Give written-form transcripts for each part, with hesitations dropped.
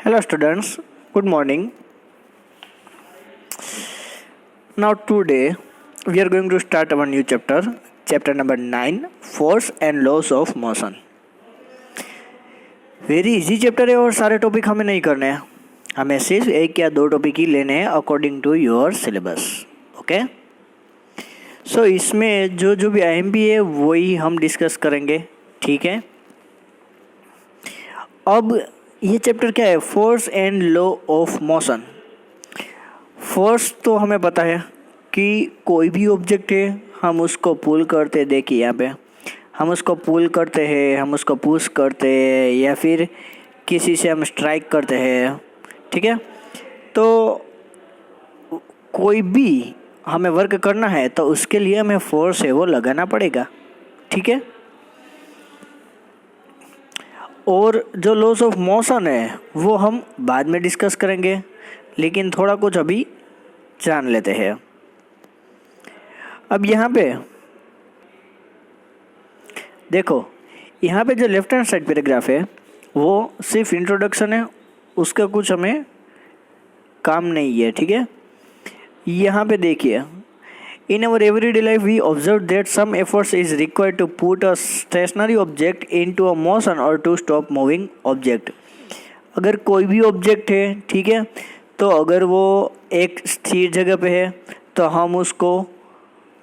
Hello students, good morning. Now today we are going to start our new chapter number 9, Force and Laws of Motion. Very easy chapter है और सारे topic हमें नहीं करने हैं, हमें सिर्फ एक या दो टॉपिक ही लेने हैं according to your syllabus. Okay, so इसमें जो भी IMP है वही हम डिस्कस करेंगे. ठीक है, अब ये चैप्टर क्या है? Force and law of motion. Force तो हमें पता है कि कोई भी ऑब्जेक्ट है हम उसको पुल करते, देखिए यहाँ पे हम उसको पुल करते हैं, हम उसको पुश करते हैं या फिर किसी से हम स्ट्राइक करते हैं. ठीक है, तो कोई भी हमें वर्क करना है तो उसके लिए हमें फोर्स है वो लगाना पड़ेगा. ठीक है, और जो लॉस ऑफ मोशन है वो हम बाद में डिस्कस करेंगे, लेकिन थोड़ा कुछ अभी जान लेते हैं. अब यहाँ पे देखो, यहाँ पे जो लेफ्ट हैंड साइड पैराग्राफ है वो सिर्फ इंट्रोडक्शन है, उसका कुछ हमें काम नहीं है. ठीक है, यहाँ पे देखिए, in our everyday life we observe that some efforts is required to put a stationary object into a motion or to stop moving object. अगर कोई भी ऑब्जेक्ट है, ठीक है, तो अगर वो एक स्थिर जगह पे है तो हम उसको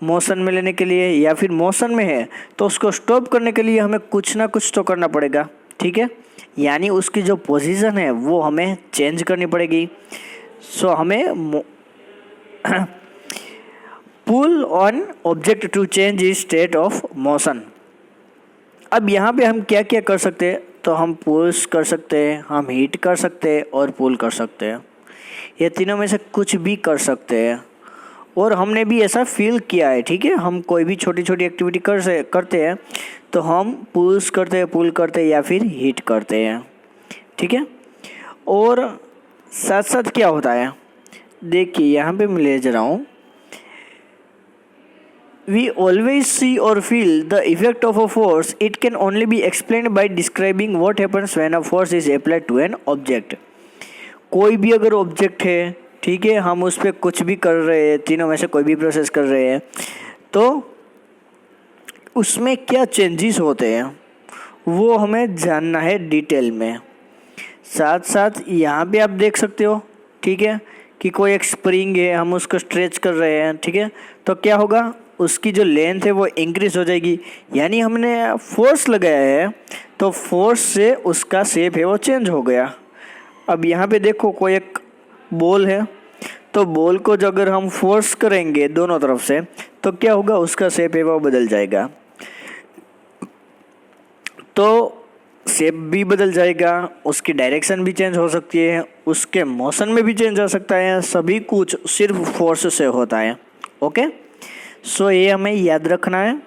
मोशन में लेने के लिए या फिर मोशन में है तो उसको स्टॉप करने के लिए हमें कुछ ना कुछ तो करना पड़ेगा. ठीक है, यानी उसकी जो पोजीशन है वो हमें चेंज करनी पड़ेगी. सो हमें pull on object to change is state of motion. अब यहाँ पे हम क्या क्या कर सकते हैं? तो हम पुश कर सकते हैं, हम हीट कर सकते हैं और पुल कर सकते हैं. ये तीनों में से कुछ भी कर सकते हैं और हमने भी ऐसा फील किया है. ठीक है, हम कोई भी छोटी छोटी एक्टिविटी करते हैं तो हम पुश करते हैं, पुल करते हैं या फिर हीट करते हैं. ठीक है, और साथ साथ क्या होता है, देखिए यहाँ पे मैं ले जा रहा हूँ, we always see or feel the effect of a force. It can only be explained by describing what happens when a force is applied to an object. कोई भी अगर ऑब्जेक्ट है, ठीक है, हम उस पर कुछ भी कर रहे हैं, तीनों में से कोई भी प्रोसेस कर रहे हैं, तो उसमें क्या चेंजेस होते हैं वो हमें जानना है डिटेल में. साथ साथ यहाँ पे आप देख सकते हो, ठीक है, कि कोई एक स्प्रिंग है, हम उसको स्ट्रेच कर रहे हैं. ठीक है, तो क्या होगा, उसकी जो लेंथ है वो इंक्रीज हो जाएगी, यानी हमने फोर्स लगाया है तो फोर्स से उसका शेप है वो चेंज हो गया. अब यहाँ पे देखो, कोई एक बॉल है तो बॉल को जो अगर हम फोर्स करेंगे दोनों तरफ से तो क्या होगा, उसका शेप है वो बदल जाएगा. तो शेप भी बदल जाएगा, उसकी डायरेक्शन भी चेंज हो सकती है, उसके मोशन में भी चेंज आ सकता है. सभी कुछ सिर्फ फोर्स से होता है. ओके, सो ये हमें याद रखना है.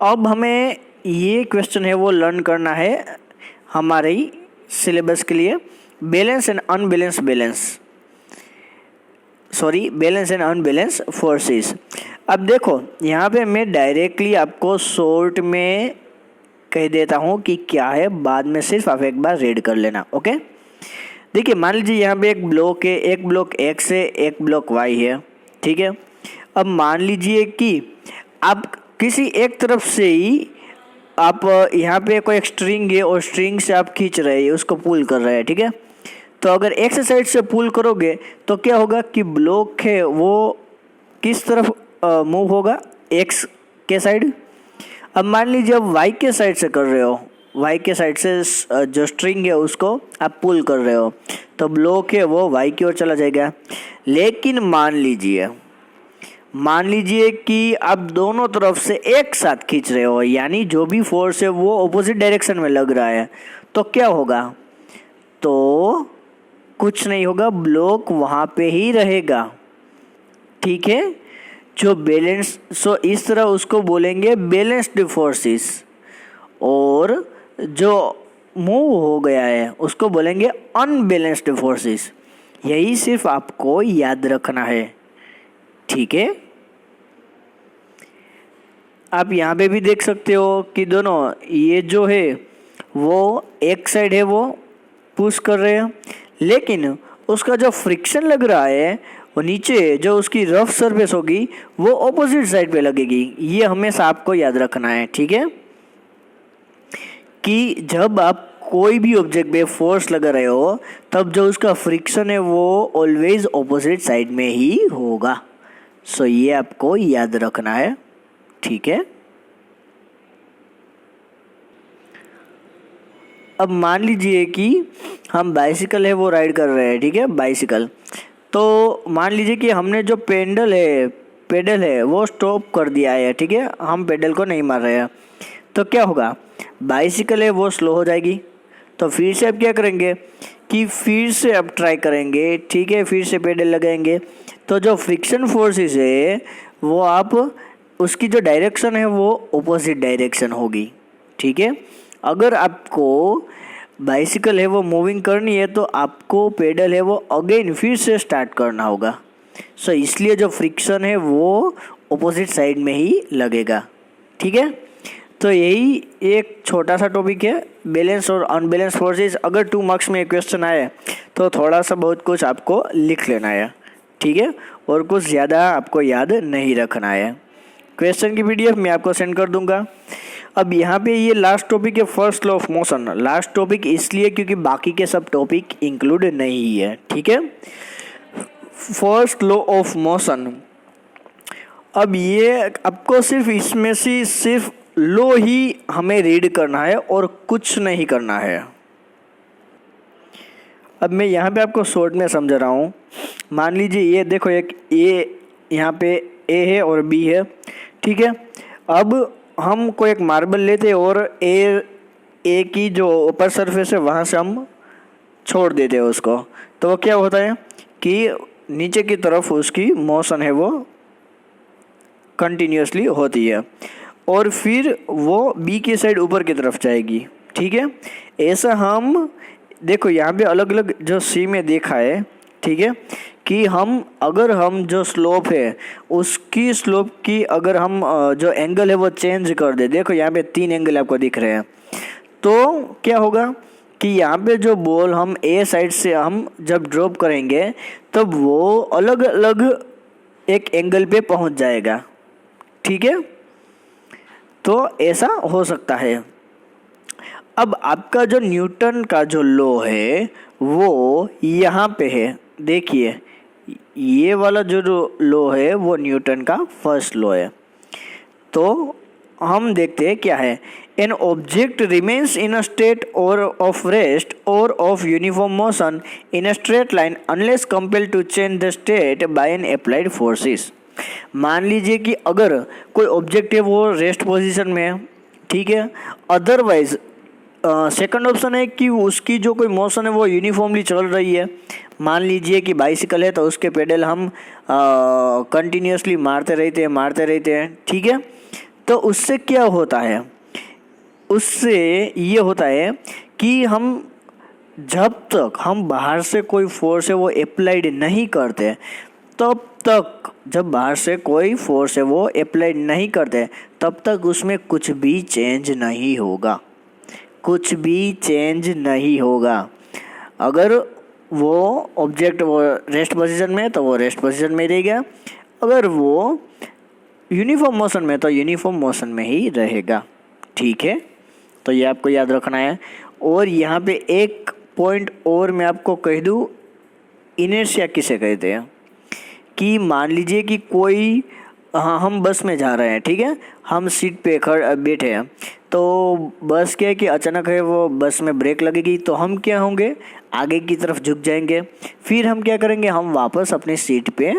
अब हमें ये क्वेश्चन है वो लर्न करना है हमारे सिलेबस के लिए. Balance and unbalance balance and unbalance forces. अब देखो, यहाँ पे मैं डायरेक्टली आपको शॉर्ट में कह देता हूँ कि क्या है, बाद में सिर्फ आप एक बार रीड कर लेना. ओके, देखिए, मान लीजिए यहाँ पे एक ब्लॉक है, एक ब्लॉक X है, एक ब्लॉक Y है. ठीक है, अब मान लीजिए कि आप किसी एक तरफ से ही आप यहाँ पे कोई एक स्ट्रिंग है और स्ट्रिंग से आप खींच रहे हैं, उसको पुल कर रहे हैं. ठीक है, तो अगर X साइड से पुल करोगे तो क्या होगा कि ब्लॉक है वो किस तरफ मूव होगा, X के साइड. अब मान लीजिए अब Y के साइड से कर रहे हो, Y के साइड से जो स्ट्रिंग है उसको आप पुल कर रहे हो तो ब्लॉक है वो Y की ओर चला जाएगा. लेकिन मान लीजिए कि आप दोनों तरफ से एक साथ खींच रहे हो, यानी जो भी फोर्स है वो ऑपोजिट डायरेक्शन में लग रहा है, तो क्या होगा, तो कुछ नहीं होगा, ब्लॉक वहाँ पे ही रहेगा. ठीक है, जो बैलेंस, सो इस तरह उसको बोलेंगे बैलेंस्ड फोर्सेस, और जो मूव हो गया है उसको बोलेंगे अनबैलेंस्ड फोर्सेस. यही सिर्फ आपको याद रखना है. ठीक है, आप यहाँ पे भी देख सकते हो कि दोनों, ये जो है वो एक साइड है वो पुश कर रहे हैं, लेकिन उसका जो फ्रिक्शन लग रहा है वो नीचे जो उसकी रफ सरफेस होगी वो ऑपोजिट साइड पे लगेगी। ये हमेशा आपको याद रखना है, ठीक है, कि जब आप कोई भी ऑब्जेक्ट पे फोर्स लगा रहे हो तब जो उसका फ्रिक्शन है वो ऑलवेज ऑपोजिट साइड में ही होगा। सो ये आपको याद रखना है, ठीक है। अब मान लीजिए कि हम बाइसिकल है वो राइड कर रहे हैं, ठीक है, बाइसिकल। तो मान लीजिए कि हमने जो पेडल है वो स्टॉप कर दिया है, ठीक है, हम पेडल को नहीं मार रहे हैं। तो क्या होगा, बाइसिकल है वो स्लो हो जाएगी। तो फिर से आप क्या करेंगे कि फिर से आप ट्राई करेंगे, ठीक है, फिर से पेडल लगाएंगे। तो जो फ्रिक्शन फोर्सेस है वो आप उसकी जो डायरेक्शन है वो ऑपोजिट डायरेक्शन होगी, ठीक है। अगर आपको बाइसिकल है वो मूविंग करनी है तो आपको पेडल है वो अगेन फिर से स्टार्ट करना होगा। सो इसलिए जो फ्रिक्शन है वो ऑपोजिट साइड में ही लगेगा, ठीक है। तो यही एक छोटा सा टॉपिक है, बैलेंस और अनबैलेंस फोर्सेस। अगर 2 मार्क्स में क्वेश्चन आए तो थोड़ा सा बहुत कुछ आपको लिख लेना है, ठीक है, और कुछ ज़्यादा आपको याद नहीं रखना है। क्वेश्चन की PDF मैं आपको सेंड कर दूंगा। अब यहाँ पे ये लास्ट टॉपिक है, first law of motion. Last topic इसलिए क्योंकि बाकी के सब टॉपिक इंक्लूड नहीं है, ठीक है। फर्स्ट लॉ ऑफ मोशन, अब ये आपको सिर्फ इसमें से सिर्फ लॉ ही हमें रीड करना है और कुछ नहीं करना है। अब मैं यहाँ पे आपको शॉर्ट में समझा रहा हूँ। मान लीजिए ये देखो, एक ए यहाँ पे ए है और बी है, ठीक है। अब हम कोई एक मार्बल लेते हैं और ए की जो ऊपर सरफेस है वहाँ से हम छोड़ देते हैं उसको। तो क्या होता है कि नीचे की तरफ उसकी मोशन है वो कंटिन्यूसली होती है और फिर वो बी की साइड ऊपर की तरफ जाएगी, ठीक है। ऐसा हम देखो यहाँ पे अलग अलग जो सी में देखा है, ठीक है, कि अगर हम जो स्लोप है उसकी स्लोप की अगर हम जो एंगल है वो चेंज कर दे, देखो यहाँ पे 3 एंगल आपको दिख रहे हैं। तो क्या होगा कि यहाँ पे जो बॉल हम ए साइड से हम जब ड्रॉप करेंगे तब वो अलग अलग एक एंगल पे पहुँच जाएगा, ठीक है। तो ऐसा हो सकता है। अब आपका जो न्यूटन का जो लॉ है वो यहाँ पे है, देखिए ये वाला जो लॉ है वो न्यूटन का फर्स्ट लॉ है। तो हम देखते हैं क्या है, an object remains in a state or of rest or of uniform motion in a straight line unless compelled to change the state by an applied forces. मान लीजिए कि अगर कोई ऑब्जेक्ट है वो रेस्ट पोजीशन में है, ठीक है, अदरवाइज सेकंड ऑप्शन है कि उसकी जो कोई मोशन है वो यूनिफॉर्मली चल रही है। मान लीजिए कि बाइसिकल है तो उसके पेडल हम कंटिन्यूसली मारते रहते हैं, ठीक है। तो उससे क्या होता है, उससे ये होता है कि हम जब तक हम बाहर से कोई फोर्स है वो अप्लाइड नहीं करते तब तक, जब बाहर से कोई फोर्स है वो अप्लाइड नहीं करते तब तक उसमें कुछ भी चेंज नहीं होगा, कुछ भी चेंज नहीं होगा। अगर वो ऑब्जेक्ट वो रेस्ट पोजीशन में तो वो रेस्ट पोजीशन में रहेगा, अगर वो यूनिफॉर्म मोशन में तो यूनिफॉर्म मोशन में ही रहेगा, ठीक है। तो ये आपको याद रखना है। और यहाँ पे एक पॉइंट और मैं आपको कह दूँ, इनर्शिया किसे कहते हैं, कि मान लीजिए कि कोई हम बस में जा रहे हैं, ठीक है, हम सीट पे बैठे हैं, तो बस क्या है कि अचानक है वो बस में ब्रेक लगेगी तो हम क्या होंगे, आगे की तरफ झुक जाएंगे। फिर हम क्या करेंगे, हम वापस अपनी सीट पे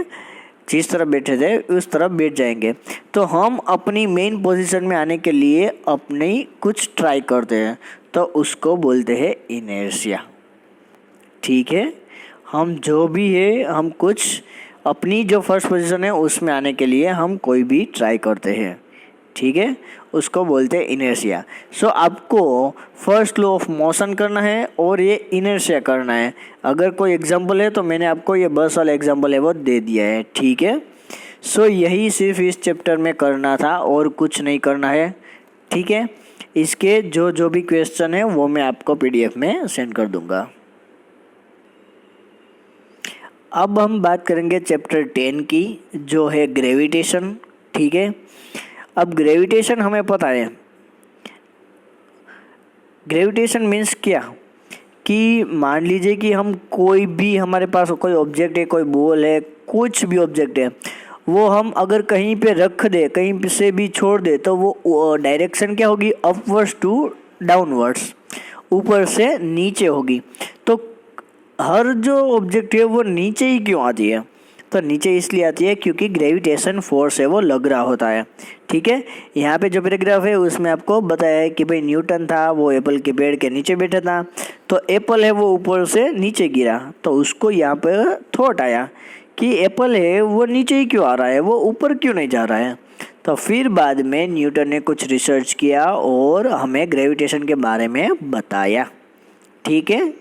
जिस तरफ बैठे थे उस तरफ बैठ जाएंगे। तो हम अपनी मेन पोजीशन में आने के लिए अपनी कुछ ट्राई करते हैं, तो उसको बोलते हैं इनर्शिया, ठीक है। हम जो भी है हम कुछ अपनी जो फर्स्ट पोजीशन है उसमें आने के लिए हम कोई भी ट्राई करते हैं, ठीक है, उसको बोलते हैं इनर्शिया। सो आपको फर्स्ट लॉ ऑफ मोशन करना है और ये इनर्शिया करना है। अगर कोई एग्जांपल है तो मैंने आपको ये बस वाला एग्जांपल है वो दे दिया है, ठीक है। सो यही सिर्फ इस चैप्टर में करना था और कुछ नहीं करना है, ठीक है। इसके जो भी क्वेश्चन है वो मैं आपको PDF में सेंड कर दूंगा। अब हम बात करेंगे चैप्टर 10 की, जो है ग्रेविटेशन। ठीक है, अब ग्रेविटेशन हमें पता है, ग्रेविटेशन मीन्स क्या कि मान लीजिए कि हम कोई भी, हमारे पास कोई ऑब्जेक्ट है, कोई बॉल है, कुछ भी ऑब्जेक्ट है, वो हम अगर कहीं पे रख दे, कहीं से भी छोड़ दे, तो वो डायरेक्शन क्या होगी, अपवर्ड्स टू डाउनवर्ड्स, ऊपर से नीचे होगी। तो हर जो ऑब्जेक्ट है वो नीचे ही क्यों आती है, तो नीचे इसलिए आती है क्योंकि ग्रेविटेशन फोर्स है वो लग रहा होता है। ठीक है, यहाँ पे जो पैराग्राफ है उसमें आपको बताया है कि भाई न्यूटन था, वो एप्पल के पेड़ के नीचे बैठा था, तो एप्पल है वो ऊपर से नीचे गिरा, तो उसको यहाँ पे थॉट आया कि एप्पल है वो नीचे ही क्यों आ रहा है, वो ऊपर क्यों नहीं जा रहा है। तो फिर बाद में न्यूटन ने कुछ रिसर्च किया और हमें ग्रेविटेशन के बारे में बताया। ठीक है,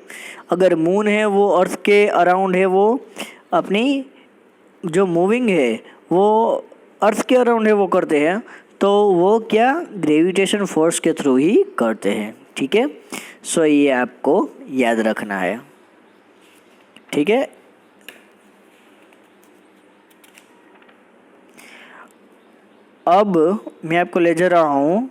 अगर मून है वो अर्थ के अराउंड है, वो अपनी जो मूविंग है वो अर्थ के अराउंड है वो करते हैं, तो वो क्या ग्रेविटेशन फोर्स के थ्रू ही करते हैं। ठीक है, सो ये आपको याद रखना है। ठीक है, अब मैं आपको ले जा रहा हूँ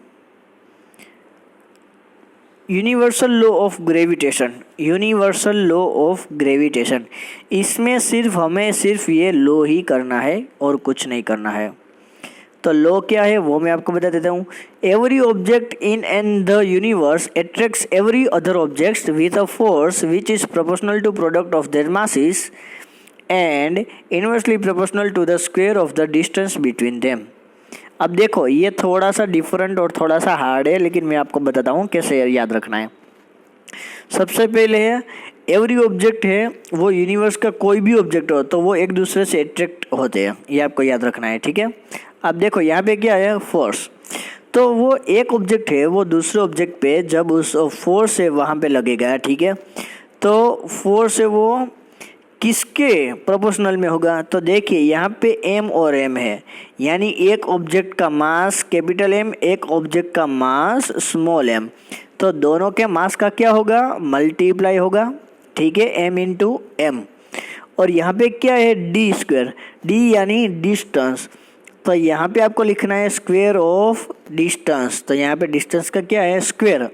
universal law of gravitation. Universal law of gravitation, इसमें सिर्फ हमें सिर्फ ये लॉ ही करना है और कुछ नहीं करना है। तो लॉ क्या है वो मैं आपको बता देता हूँ। Every object in and the universe attracts every other object with a force which is proportional to product of their masses and inversely proportional to the square of the distance between them. अब देखो ये थोड़ा सा different और थोड़ा सा hard है, लेकिन मैं आपको बताता हूँ कैसे याद रखना है। सबसे पहले है एवरी ऑब्जेक्ट है वो यूनिवर्स का कोई भी ऑब्जेक्ट हो तो वो एक दूसरे से अट्रैक्ट होते हैं, ये आपको याद रखना है। ठीक है, अब देखो यहाँ पे क्या है, फोर्स। तो वो एक ऑब्जेक्ट है वो दूसरे ऑब्जेक्ट पे जब उस फोर्स से वहाँ पे लगेगा, ठीक है, तो फोर्स है वो किसके प्रोपोर्शनल में होगा। तो देखिए यहाँ पे m और m है, यानी एक ऑब्जेक्ट का मास कैपिटल M, एक ऑब्जेक्ट का मास स्मॉल m, तो दोनों के मास का क्या होगा, मल्टीप्लाई होगा। ठीक है, m इंटू m। और यहाँ पे क्या है, d स्क्वायर, d यानी डिस्टेंस, तो यहाँ पे आपको लिखना है स्क्वायर ऑफ डिस्टेंस, तो यहाँ पे डिस्टेंस का क्या है, स्क्वायर।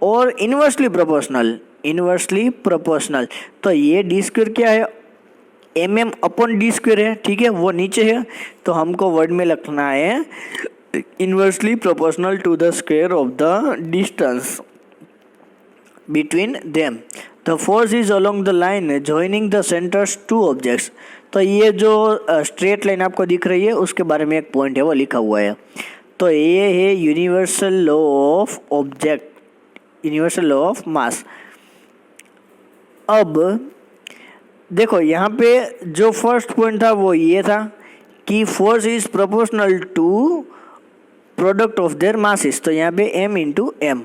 और इन्वर्सली प्रोपोर्शनल, इन्वर्सली प्रोपोर्शनल, तो ये डी स्क्वायर क्या है, m m upon d square है। ठीक है, वो नीचे है, तो हमको वर्ड में लिखना है inversely proportional to the square of the distance between them. The force is along the line joining the centres two objects. तो ये जो स्ट्रेट लाइन आपको दिख रही है उसके बारे में एक पॉइंट है वो लिखा हुआ है। तो ये है universal law of object, universal law of mass. अब देखो यहाँ पे जो फर्स्ट पॉइंट था वो ये था कि force is proportional to product of their masses, तो यहाँ पे m इंटू एम।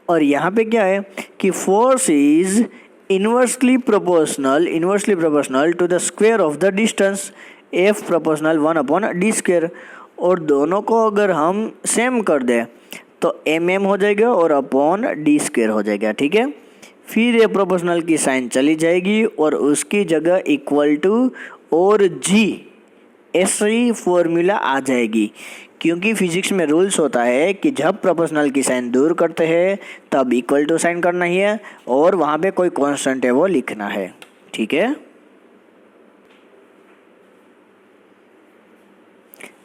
और यहाँ पे क्या है कि force is inversely proportional to the square of the distance, f proportional 1/d square. और दोनों को अगर हम सेम कर दें तो mm हो जाएगा और अपॉन d स्क्वायर हो जाएगा। ठीक है, फिर ये प्रोपोर्शनल की साइन चली जाएगी और उसकी जगह इक्वल टू और g ऐसी फॉर्मूला आ जाएगी, क्योंकि फिजिक्स में रूल्स होता है कि जब प्रोपोर्शनल की साइन दूर करते हैं तब इक्वल टू साइन करना ही है और वहाँ पे कोई कांस्टेंट है वो लिखना है। ठीक है,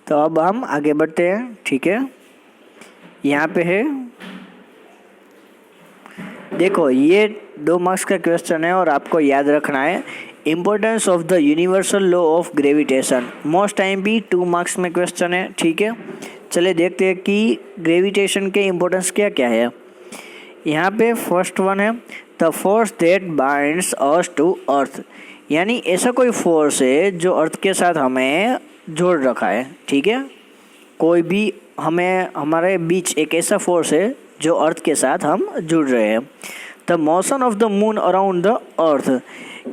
तो अब हम आगे बढ़ते हैं। ठीक है, यहाँ पे है, देखो ये 2 मार्क्स का क्वेश्चन है और आपको याद रखना है importance of the universal law of gravitation. Most time भी 2 मार्क्स में क्वेश्चन है। ठीक है, चले देखते हैं कि ग्रेविटेशन के इम्पोर्टेंस क्या क्या है। यहाँ पे फर्स्ट वन है the force that binds us to earth, यानी ऐसा कोई फोर्स है जो अर्थ के साथ हमें जोड़ रखा है। ठीक है, कोई भी हमें, हमारे बीच एक ऐसा फोर्स है जो अर्थ के साथ हम जुड़ रहे हैं। The motion of the moon around the earth,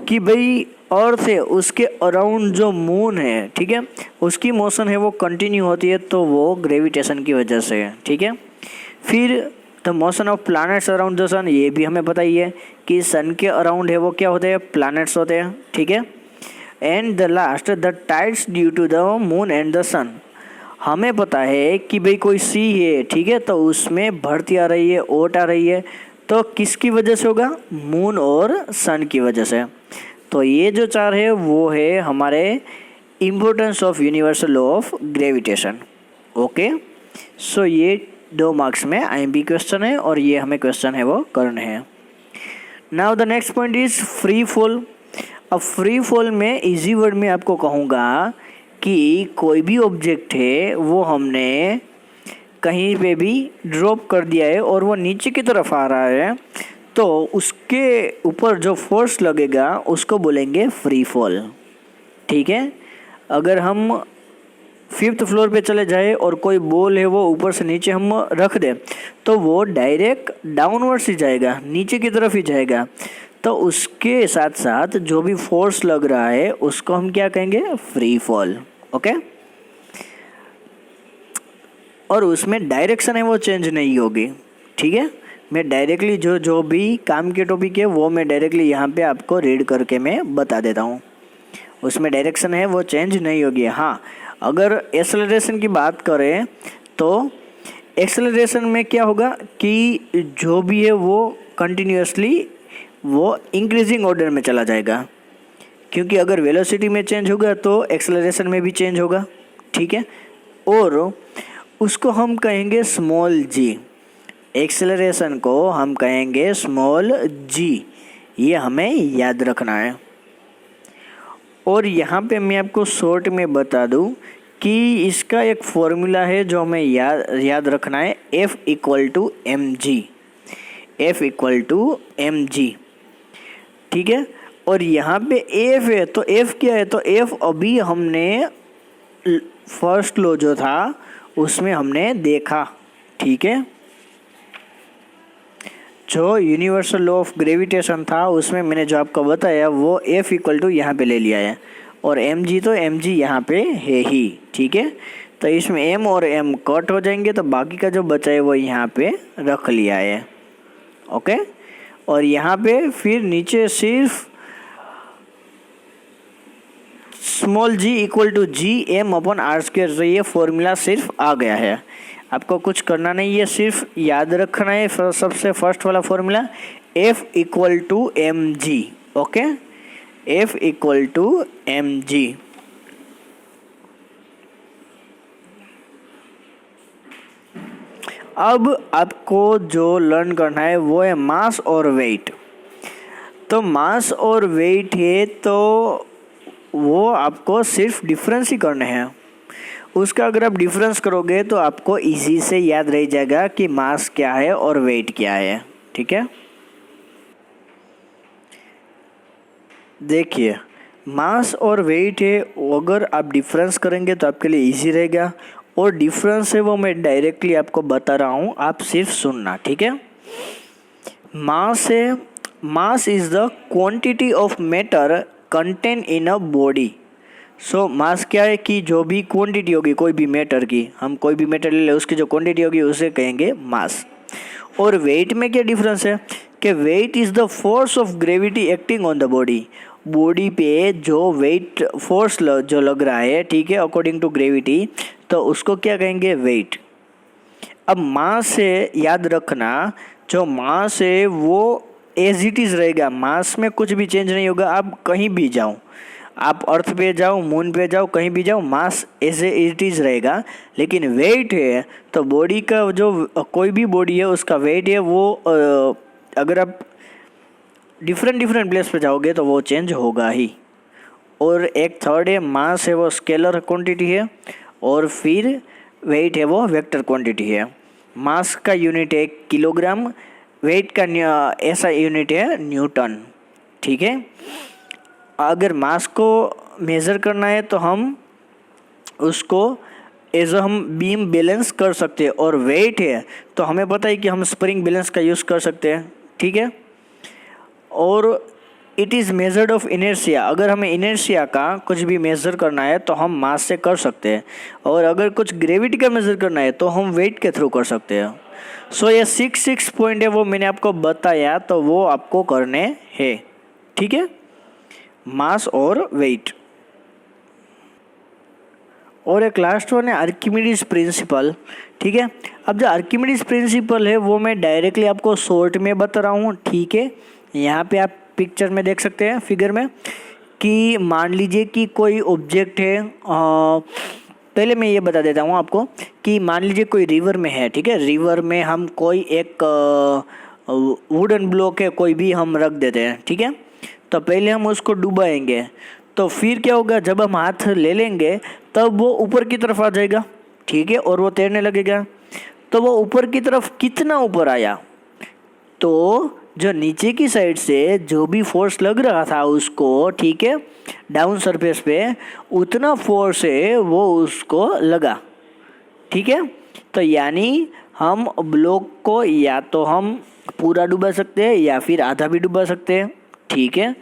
कि भाई अर्थ है उसके अराउंड जो मून है, ठीक है, उसकी मोशन है वो कंटिन्यू होती है, तो वो ग्रेविटेशन की वजह से है। ठीक है, फिर the motion of planets around the sun, ये भी हमें पता ही है कि सन के अराउंड है वो क्या होते हैं, प्लैनेट्स होते हैं। ठीक है, and the last the tides due to the moon and the sun. हमें पता है कि भाई कोई सी है, ठीक है, तो उसमें भरती आ रही है, ओट आ रही है, तो किसकी वजह से होगा? मून और सन की वजह से। तो ये जो चार है वो है हमारे importance of universal law of gravitation. Okay, so ये 2 मार्क्स में IMP क्वेश्चन है और ये हमें क्वेश्चन है वो करने हैं। Now the next point is free fall. अब फ्री फॉल में इजी वर्ड में आपको कहूँगा कि कोई भी ऑब्जेक्ट है वो हमने कहीं पे भी ड्रॉप कर दिया है और वो नीचे की तरफ आ रहा है, तो उसके ऊपर जो फोर्स लगेगा उसको बोलेंगे फ्री फॉल। ठीक है, अगर हम 5th फ्लोर पे चले जाए और कोई बॉल है वो ऊपर से नीचे हम रख दें तो वो डायरेक्ट डाउनवर्ड्स ही जाएगा, नीचे की तरफ ही जाएगा। तो उसके साथ साथ जो भी फोर्स लग रहा है उसको हम क्या कहेंगे? Free fall. ओके, और उसमें डायरेक्शन है वो चेंज नहीं होगी। ठीक है, मैं डायरेक्टली जो भी काम के टॉपिक है वो मैं डायरेक्टली यहाँ पे आपको रीड करके मैं बता देता हूँ। उसमें डायरेक्शन है वो चेंज नहीं होगी। हाँ, अगर एक्सेलरेशन की बात करें तो एक्सेलरेशन में क्या होगा कि जो भी है वो कंटिन्यूसली वो इंक्रीजिंग ऑर्डर में चला जाएगा, क्योंकि अगर वेलोसिटी में चेंज होगा तो एक्सेलरेशन में भी चेंज होगा। ठीक है, और उसको हम कहेंगे स्मॉल जी, एक्सेलरेशन को हम कहेंगे स्मॉल जी, ये हमें याद रखना है। और यहाँ पे मैं आपको शॉर्ट में बता दूँ कि इसका एक फॉर्मूला है जो हमें याद रखना है, F = mg, F = mg। ठीक है, और यहाँ पे F है तो F क्या है? तो F अभी हमने फर्स्ट लॉ जो था उसमें हमने देखा। ठीक है, जो यूनिवर्सल लॉ ऑफ ग्रेविटेशन था उसमें मैंने जो आपको बताया वो F = यहाँ पे ले लिया है और mg तो mg यहाँ पे है ही। ठीक है, तो इसमें m और m कट हो जाएंगे तो बाकी का जो बचा है वो यहाँ पे रख लिया है। ओके, और यहाँ पे फिर नीचे सिर्फ स्मॉल g = Gm/r², तो ये फॉर्मूला सिर्फ आ गया है। आपको कुछ करना नहीं है, सिर्फ याद रखना है सबसे फर्स्ट वाला formula F = mg। Okay, F = mg। अब आपको जो लर्न करना है वो है मास और वेट। तो मास और वेट है तो वो आपको सिर्फ डिफरेंस ही करने हैं। उसका अगर आप डिफरेंस करोगे तो आपको इजी से याद रह जाएगा कि मास क्या है और वेट क्या है। ठीक है, देखिए मास और वेट है, अगर आप डिफरेंस करेंगे तो आपके लिए इजी रहेगा। और डिफरेंस है वो मैं डायरेक्टली आपको बता रहा हूँ, आप सिर्फ सुनना। ठीक है, मास है, mass is the quantity of matter content in a body. So mass क्या है कि जो भी क्वांटिटी होगी कोई भी मैटर की, हम कोई भी मैटर ले लें उसकी जो क्वांटिटी होगी उसे कहेंगे मास। और वेट में क्या डिफरेंस है कि weight is the force of gravity acting on the body. Body पे जो वेट फोर्स जो लग रहा है, ठीक है, अकॉर्डिंग टू ग्रेविटी, तो उसको क्या कहेंगे? वेट। अब मास से याद रखना, जो मास है वो एज इट इज़ रहेगा, मास में कुछ भी चेंज नहीं होगा। आप कहीं भी जाओ, आप अर्थ पे जाओ, मून पे जाओ, कहीं भी जाओ, मास एज इट इज़ रहेगा। लेकिन वेट है तो बॉडी का जो कोई भी बॉडी है उसका वेट है वो अगर आप डिफरेंट प्लेस पे जाओगे तो वो चेंज होगा ही। और एक थर्ड है मास है वो स्केलर क्वांटिटी है और फिर वेट है वो वेक्टर क्वांटिटी है। मास का यूनिट है किलोग्राम, वेट का ऐसा यूनिट है न्यूटन। ठीक है, अगर मास को मेज़र करना है तो हम उसको एज हम बीम बैलेंस कर सकते हैं। और वेट है तो हमें पता है कि हम स्प्रिंग बैलेंस का यूज़ कर सकते हैं। ठीक है, और it is measured of inertia, अगर हमें इनर्शिया का कुछ भी मेज़र करना है तो हम मास से कर सकते हैं। और अगर कुछ ग्रेविटी का मेज़र करना है तो हम वेट के थ्रू कर सकते हैं। सो ये 6 पॉइंट है वो मैंने आपको बताया, तो वो आपको करने हैं। ठीक है, मास और वेट। और एक लास्ट वन है आर्किमिडीज प्रिंसिपल। ठीक है, अब जो आर्किमिडीज प्रिंसिपल है वो मैं डायरेक्टली आपको शॉर्ट में बता रहा हूँ। ठीक है, यहाँ पे आप पिक्चर में देख सकते हैं, फिगर में, कि मान लीजिए कि कोई ऑब्जेक्ट है। पहले मैं ये बता देता हूँ आपको कि मान लीजिए कोई रिवर में है। ठीक है, रिवर में हम कोई एक वुडन ब्लॉक है कोई भी हम रख देते हैं। ठीक है, तो पहले हम उसको डुबाएंगे, तो फिर क्या होगा, जब हम हाथ ले लेंगे तब वो ऊपर की तरफ आ जाएगा। ठीक है, और वो तैरने लगेगा। तो वो ऊपर की तरफ कितना ऊपर आया, तो जो नीचे की साइड से जो भी फोर्स लग रहा था उसको, ठीक है, डाउन सरफेस पे, उतना फोर्स है वो उसको लगा। ठीक है, तो यानी हम ब्लॉक को या तो हम पूरा डुबा सकते हैं या फिर आधा भी डुबा सकते हैं। ठीक है,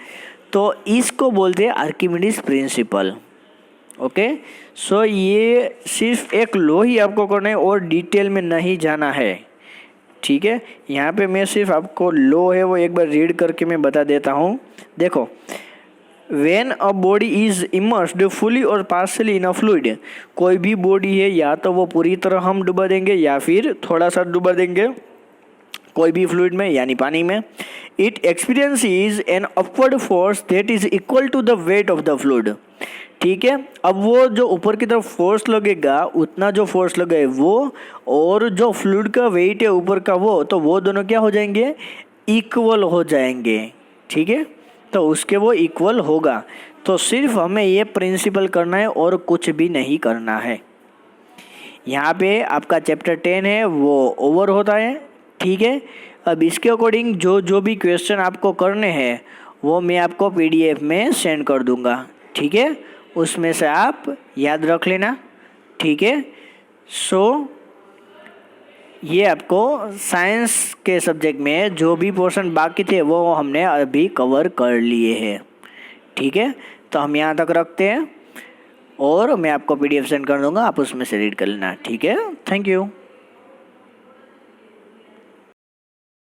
तो इसको बोलते हैं आर्किमिडीज प्रिंसिपल। ओके, सो ये सिर्फ एक लॉ ही आपको करना है और डिटेल में नहीं जाना है। ठीक है, यहाँ पे मैं सिर्फ आपको लॉ है वो एक बार रीड करके मैं बता देता हूँ। देखो, when a body is immersed fully और पार्शली इन अ फ्लूइड, कोई भी बॉडी है या तो वो पूरी तरह हम डुबा देंगे या फिर थोड़ा सा डुबा देंगे कोई भी फ्लूइड में यानी पानी में, it experiences an upward force that is equal to the weight of the fluid. ठीक है, अब वो जो ऊपर की तरफ फोर्स लगेगा उतना जो फोर्स लगे वो, और जो फ्लूइड का वेट है ऊपर का वो, तो वो दोनों क्या हो जाएंगे, इक्वल हो जाएंगे। ठीक है, तो उसके वो इक्वल होगा। तो सिर्फ हमें ये प्रिंसिपल करना है और कुछ भी नहीं करना है। यहाँ पे आपका चैप्टर 10 है वो ओवर होता है। ठीक है, अब इसके अकॉर्डिंग जो जो भी क्वेश्चन आपको करने हैं वो मैं आपको PDF में सेंड कर दूँगा। ठीक है, उसमें से आप याद रख लेना। ठीक है, सो ये आपको साइंस के सब्जेक्ट में जो भी पोर्शन बाकी थे वो हमने अभी कवर कर लिए हैं। ठीक है, तो हम यहाँ तक रखते हैं और मैं आपको PDF सेंड कर दूँगा, आप उसमें से रीड कर लेना। ठीक है, थैंक यू।